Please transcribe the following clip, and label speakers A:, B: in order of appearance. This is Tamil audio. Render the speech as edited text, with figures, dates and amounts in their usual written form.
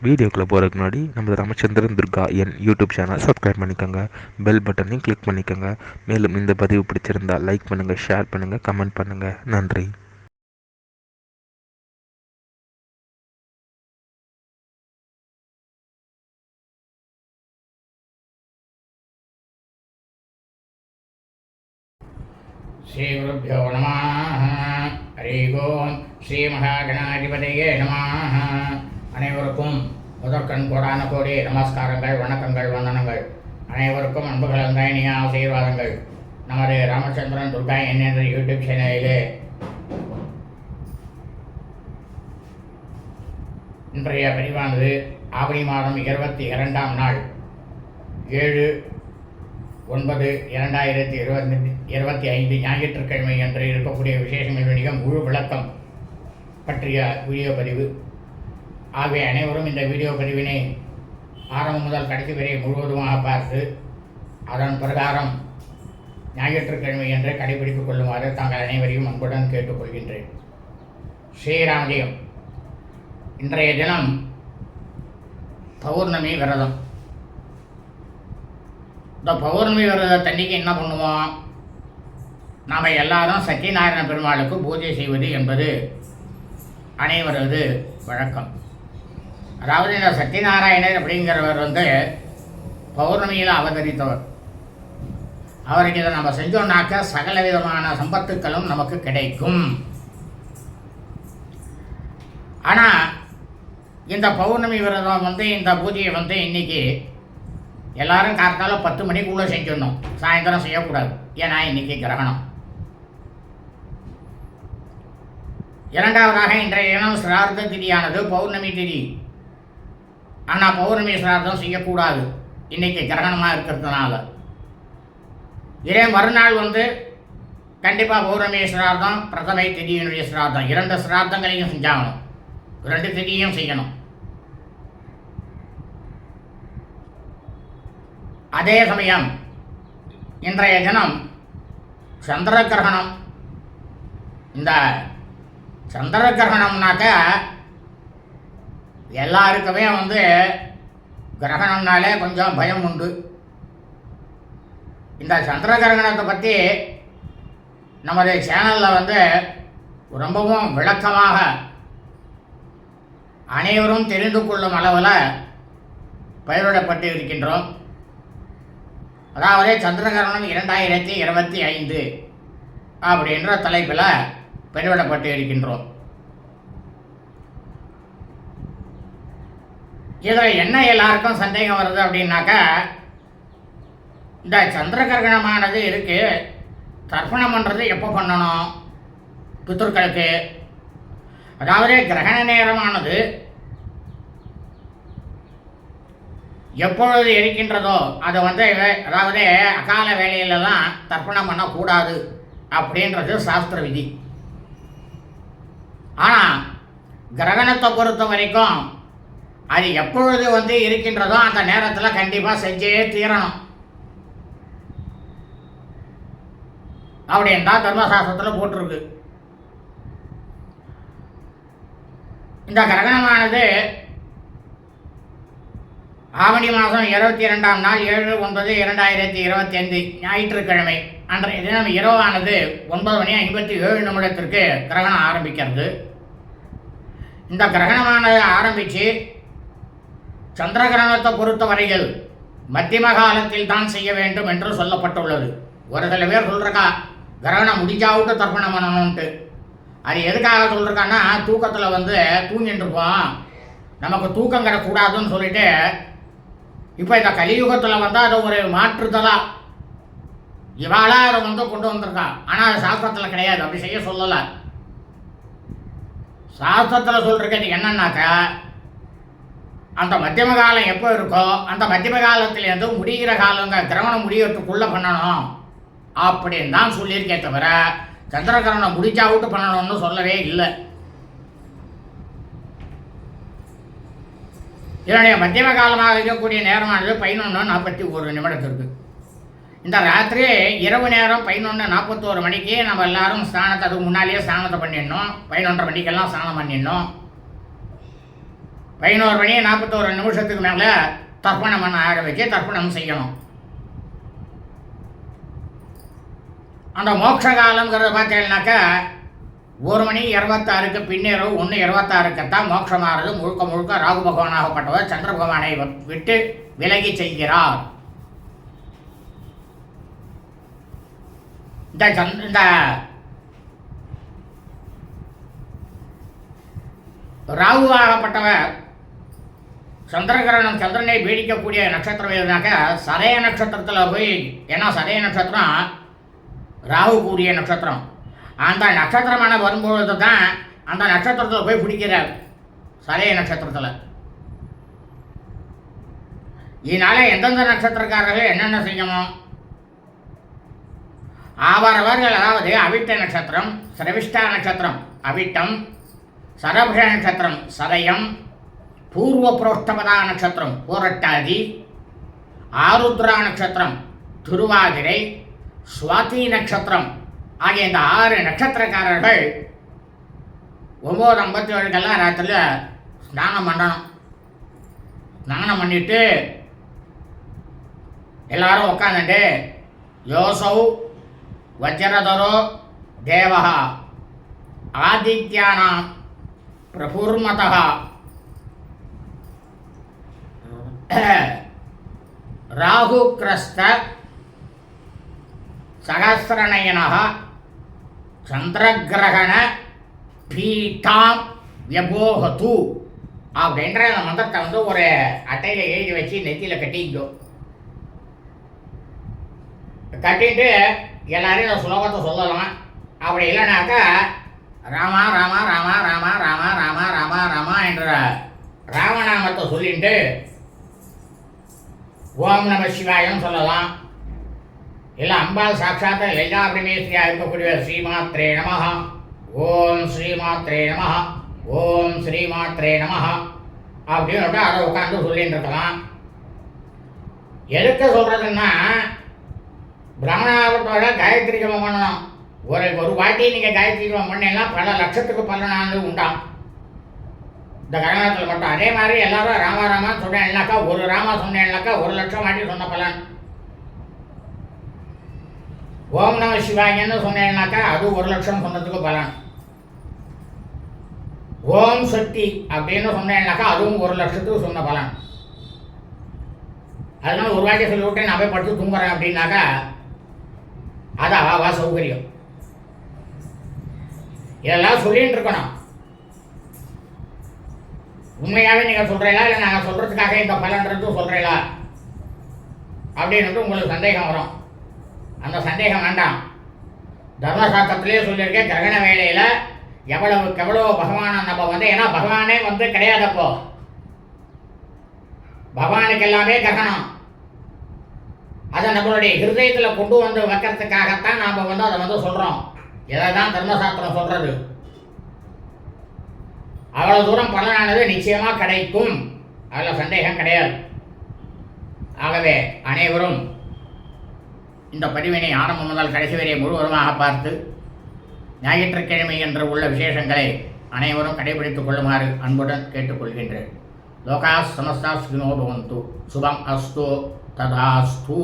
A: வீடியோக்குள்ளே போகிறதுக்கு முன்னாடி நம்ம ராமச்சந்திரன் துர்கா என் யூடியூப் சேனல் சப்ஸ்கிரைப் பண்ணிக்கோங்க, பெல் பட்டனையும் கிளிக் பண்ணிக்கோங்க. மேலும் இந்த பதிவு பிடிச்சிருந்தால் லைக் பண்ணுங்கள், ஷேர் பண்ணுங்கள், கமெண்ட் பண்ணுங்கள். நன்றி.
B: ஸ்ரீ குருப்யோ நமः. ஹரி ஓம். ஸ்ரீ மகாகணாதிபதியே நமः. அனைவருக்கும் முதற்கண் கோடான கோடி நமஸ்காரங்கள், வணக்கங்கள், வந்தனங்கள். அனைவருக்கும் அன்பு கலந்த இனிய ஆசீர்வாதங்கள். நமது ராமச்சந்திரன் துர்கா என்ற யூடியூப் சேனலிலே இன்றைய பதிவானது ஆவணி மாதம் 22ஆம் நாள் 7/9/2025 ஞாயிற்றுக்கிழமை என்று இருக்கக்கூடிய விசேஷங்களுடைய முழு விளக்கம் பற்றிய வீடியோ பதிவு. ஆகவே அனைவரும் இந்த வீடியோ பதிவினை ஆரம்பம் முதல் கடைசி வரை முழுவதுமாக பார்த்து அதன் பிரகாரம் ஞாயிற்றுக்கிழமை என்று கடைபிடித்துக் கொள்ளுமாறு தாங்கள் அனைவரையும் அன்புடன் கேட்டுக்கொள்கின்றேன். ஸ்ரீராமஜெயம். இன்றைய தினம் பௌர்ணமி விரதம். இந்த பௌர்ணமி விரதத்தன்னைக்கு என்ன பண்ணுவோம்? நாம் எல்லாரும் சத்யநாராயண பெருமாளுக்கு பூஜை செய்வது என்பது அனைவரது வழக்கம். அதாவது இந்த சத்யநாராயணர் அப்படிங்கிறவர் பௌர்ணமியில் அவதரித்தவர். அவருக்கு இதை நம்ம செஞ்சோம்னாக்க சகல விதமான சம்பத்துக்களும் நமக்கு கிடைக்கும். ஆனால் இந்த பௌர்ணமி விரதம் இந்த பூஜையை இன்னைக்கு எல்லாரும் கார்த்தால 10 மணிக்குள்ளே செஞ்சிடணும், சாயந்தரம் செய்யக்கூடாது. ஏன்னா இன்னைக்கு கிரகணம். இரண்டாவதாக இன்றைய தினம் சிரார்த்த திதியானது பௌர்ணமி திதி. ஆனால் பௌர்ணமி சிரார்த்தம் செய்யக்கூடாது இன்னைக்கு கிரகணமாக இருக்கிறதுனால. இதே மறுநாள் கண்டிப்பாக பௌர்ணமி சிரார்த்தம், பிரதமை திதியினுடைய சிரார்த்தம், 2 சிரார்த்தங்களையும் செஞ்சாகணும், 2 திதியும் செய்யணும். அதே சமயம் இன்றைய தினம் சந்திர கிரகணம். இந்த சந்திர கிரகணம்னாக்க எல்லாருக்குமே கிரகணம்னாலே கொஞ்சம் பயம் உண்டு. இந்த சந்திர கிரகணத்தை பற்றி நமது சேனலில் ரொம்பவும் விளக்கமாக அனைவரும் தெரிந்து கொள்ளும் அளவில் பயிரிடப்பட்டு இருக்கின்றோம். அதாவது சந்திரகிரகணம் 2025 அப்படின்ற தலைப்பில் பெருவிடப்பட்டு இருக்கின்றோம். இதில் என்ன எல்லாருக்கும் சந்தேகம் வருது அப்படின்னாக்கா, இந்த சந்திர கிரகணமானது இருக்குது, தர்ப்பணம் பண்ணுறது எப்போ பண்ணணும் பித்ருக்களுக்கு? அதாவது கிரகண நேரமானது எப்பொழுது இருக்கின்றதோ அது அதாவது அகால வேலையிலலாம் தர்ப்பணம் பண்ணக்கூடாது அப்படின்றது சாஸ்திர விதி. ஆனால் கிரகணத்தை பொறுத்த வரைக்கும் அது எப்பொழுது இருக்கின்றதோ அந்த நேரத்தில் கண்டிப்பாக செஞ்சே தீரணும் அப்படின் தான் தர்மசாஸ்திரத்தில் போட்டிருக்கு. இந்த கிரகணமானது ஆவணி மாதம் 22ஆம் நாள் 7/9/2025 ஞாயிற்றுக்கிழமை அன்றைய தினம் இரவானது 9:57 கிரகணம் ஆரம்பிக்கிறது. இந்த கிரகணமானது ஆரம்பித்து சந்திர கிரகணத்தை பொறுத்த வரையில் மத்தியம காலத்தில் தான் செய்ய வேண்டும் என்று சொல்லப்பட்டுள்ளது. ஒரு சில பேர் சொல்கிறக்கா கிரகணம் முடிஞ்சாவிட்டு தர்ப்பணம் பண்ணணும்ன்ட்டு. அது எதுக்காக சொல்கிறக்கான்னா, தூக்கத்தில் தூங்கிட்டு இருப்போம், நமக்கு தூக்கம் கிடக்கூடாதுன்னு சொல்லிட்டு இப்போ இந்த கலியுகத்தில் அது ஒரு மாற்றுதலாக இவாளாக அதை கொண்டு வந்திருக்கா. ஆனால் அது சாஸ்திரத்தில் கிடையாது, அப்படி செய்ய சொல்லலை. சாஸ்திரத்தில் சொல்கிறது என்னன்னாக்கா, அந்த மத்தியம காலம் எப்போ இருக்கோ அந்த மத்தியம காலத்துலேருந்து முடிகிற காலங்க கிரகணம் முடிகிறதுக்குள்ளே பண்ணணும் அப்படின்னு தான் சொல்லியிருக்கே தவிர சந்திர கிரகணம் முடிச்சாவிட்டு பண்ணணும்னு சொல்லவே இல்லை. இதனுடைய மத்தியம காலமாக இருக்கக்கூடிய நேரமானது 11:41 இந்த ராத்திரி இரவு நேரம் 11:41 நம்ம எல்லாரும் ஸ்நானத்தை, அதுக்கு முன்னாலேயே ஸ்நானத்தை பண்ணிடணும். 11:30 மணிக்கெல்லாம் ஸ்நானம் பண்ணிடணும். 11 மணி 41 நிமிஷத்துக்கு மேலே தர்ப்பணம் பண்ண ஆரம்பிச்சு தர்ப்பணம் செய்யணும். அந்த மோட்ச காலங்கிறத பார்த்தீங்கன்னாக்கா 1 மணி 26க்கு பின்னேறு 1:26க்குத்தான் மோட்சமானது முழுக்க முழுக்க ராகு பகவானாகப்பட்டவர் சந்திர பகவானை விட்டு விலகி செய்கிறார். இந்த ராகுவாகப்பட்டவர் சந்திரகிரகணம் சந்திரனை பீடிக்கக்கூடிய நட்சத்திரம் எதுனாக்க சதய நட்சத்திரத்தில் போய், ஏன்னா சதய நட்சத்திரம் ராகு கூடிய நட்சத்திரம், அந்த நட்சத்திரமான வரும்பொழுது தான் அந்த நட்சத்திரத்தில் போய் பிடிக்கிறார் சதய நட்சத்திரத்தில். இதனால எந்தெந்த நட்சத்திரக்காரர்கள் என்னென்ன செய்யணும், அவரவர்கள் அதாவது அவிட்ட நட்சத்திரம், சிரவிஷ்டா நட்சத்திரம் அவிட்டம், சரபுஷ நட்சத்திரம் சதயம், பூர்வ புரோஷ்டபதா நட்சத்திரம் பூரட்டாதி, ஆருத்ரா நட்சத்திரம் திருவாதிரை, சுவாதி நட்சத்திரம் ஆகிய இந்த 6 நட்சத்திரக்காரர்கள் 9:57 ராத்திரியில் ஸ்நானம் பண்ணணும். ஸ்நானம் பண்ணிட்டு எல்லாரும் உட்காந்துட்டு யோசௌ வஜ்ரதரோ தேவஹ ஆதித்யானாம் பிரபுர்மதஹ ராகுக்ரஸ்த சகஸ்ரநயனஹ சந்திரகிரகண பீட்டாம் வியபோகது அப்படின்ற அந்த மந்திரத்தை வந்து ஒரு அட்டையில் எழுதி வச்சு நெத்தியில் கட்டிக்கோ. கட்டிட்டு எல்லாரையும் இந்த ஸ்லோகத்தை சொல்லலாம். அப்படி இல்லைனாக்கா ராமா ராமா ராமா ராமா ராமா ராமா ராமா ராமா என்ற ராமநாமத்தை சொல்லிட்டு ஓம் நம சிவாயம் சொல்லலாம். இல்லை அம்பாள் சாட்சாத் லலிதா பரமேஸ்வரியாக இருக்கக்கூடிய ஸ்ரீமாத்ரே நமஹ, ஓம் ஸ்ரீமாத்ரே நமஹ, ஓம் ஸ்ரீமாத்ரே நமஹ அப்படின்னு அதை உட்காந்து சொல்லிட்டு இருக்கலாம். எதுக்கு சொல்கிறதுன்னா, பிராமணாவட்டோட காயத்ரி ஜபம் பண்ணணும். ஒரு வாட்டி நீங்கள் காயத்ரி ஜபம் பண்ணீங்கன்னா பல லட்சத்துக்கு பலனானது உண்டாம் இந்த கிரகணத்தில் மட்டும். அதே மாதிரி எல்லாரும் ராமா ராமா சொன்னேன்னாக்கா, ஒரு ராமா சொன்னேன்னாக்கா 1 லட்சம் வாட்டி சொன்ன பலன். ஓம் நம சிவாயன்னு சொன்னேன்னாக்கா அது 1 லட்சம் சொன்னதுக்கு பலன். ஓம் சக்தி அப்படின்னு சொன்னேன்னாக்கா அதுவும் 1 லட்சத்துக்கு சொன்ன பலன். அதனால ஒரு வாட்டி சொல்லிவிட்டேன் நான் போய் படுத்து தூங்குறேன் அப்படின்னாக்கா அது அவாவா சௌகரியம். இதெல்லாம் சொல்லிட்டு இருக்கணும். உண்மையாகவே நீங்கள் சொல்கிறீங்களா இல்லை நாங்கள் சொல்கிறதுக்காக இந்த பலன்றது சொல்கிறீங்களா அப்படின்ட்டு உங்களுக்கு சந்தேகம் வரும். அந்த சந்தேகம் வேண்டாம். தர்மசாஸ்திரத்திலே சொல்லியிருக்கேன், கிரகண வேலையில் எவ்வளவுக்கு எவ்வளோ பகவானை நம்ம வந்து, ஏன்னா பகவானே வந்து கிடையாதப்போ பகவானுக்கு எல்லாமே கிரகணம். அதை நம்மளுடைய ஹிருதயத்தில் கொண்டு வந்து வைக்கிறதுக்காகத்தான் நாம் வந்து அதை வந்து சொல்கிறோம். இதை தான் தர்மசாஸ்திரம் சொல்கிறது. அவ்வளோ தூரம் பலனானது நிச்சயமாக கிடைக்கும், அதில் சந்தேகம் கிடையாது. ஆகவே அனைவரும் இந்த பதிவினை ஆரம்பம் முதல் கடைசி வரை முழுவதுமாக பார்த்து ஞாயிற்றுக்கிழமை என்று உள்ள விசேஷங்களை அனைவரும் கடைபிடித்துக் கொள்ளுமாறு அன்புடன் கேட்டுக்கொள்கின்றேன். லோகா சமஸ்தா சுகினோ பவந்து. சுபம் அஸ்து ததாஸ்து.